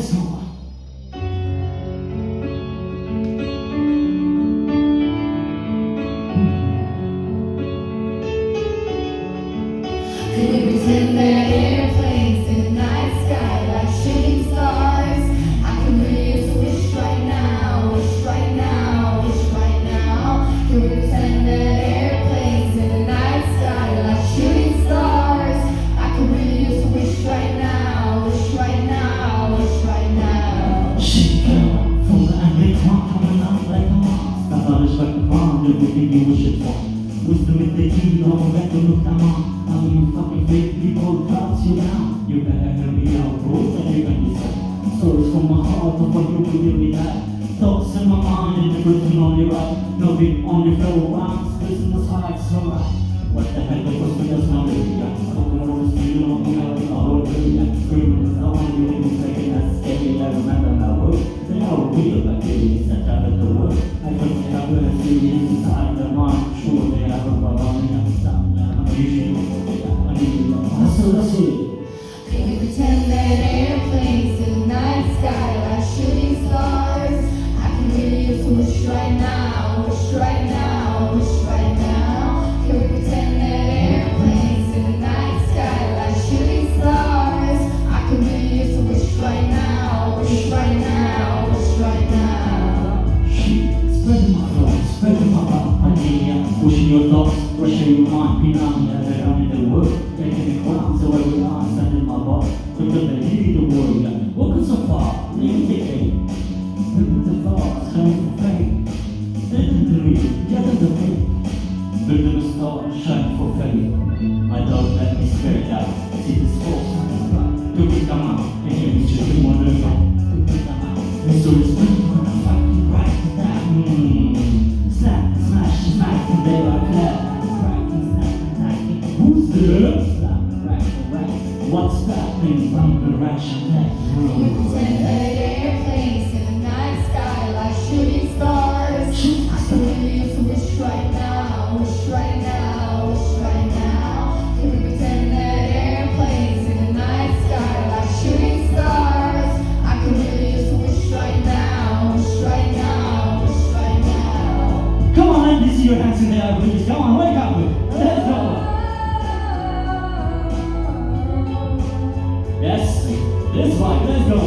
Let's go. Could we pretend that airplanes in the night sky like shooting stars? I can really use a wish right now, wish right now, wish right now. Could we pretend that airplanes in the night sky like shooting stars? I can really use a wish right now, wish right now, wish right now. Shit, girl, from the angry clock coming out like a monster. I thought it's like the bomb, everything you wish it for. Wisdom is the key, all back to look them on. I mean, fucking fake people drops you down. You better hear me out, bro, and you're gonna be sad. Stories from my heart of what you will give me that. Thoughts in my mind and the written on your right. Nothing on your flow, rhymes, business heights, alright. What the heck, it was just not really. I don't know what to feel on me, I don't know what to do. Screaming, I want you to be saying that's scary, I remember my word. They are real, like it is that out of the world. I couldn't have a feeling inside the mind. Sure, they have a body and stuff. You should I need you. That's it. Can we pretend that airplanes in the night sky like shooting stars? I can really use a wish right now, wish right now, wish right now. Can we pretend that airplanes in the night sky like shooting stars? I can really use a wish right now, wish right now, wish right now. Spreading my thoughts, spreading my idea. Pushing your thoughts, rushing your mind, pinning around in the world. Making it ground, so every eye sending my body. Quicker than you, the warrior. Walking so far, leaving the air. Building the thoughts, coming from fame. Building the real, getting the faith. Building a star, shining for fame. My dog let me spirit out. See this force on the ground. To pick them out, and hear me just do one of them. To pick them out. So it's good when I fight you right to that. Snap, smash, smack, and they are clap. Cracking, snap, attacking. Who's there? Slap, crack, crack. What's that thing? Bumper, ration, neck. Can we pretend that airplanes in the night sky like shooting stars? I can really use a wish right now, wish right now, wish right now. Can we pretend that airplanes in the night sky like shooting stars? I can really use a wish right now, wish right now, wish right now. Come on, let me see your hands in the air, please. Come on, wake up. Let's go. Yes, this way, let's go.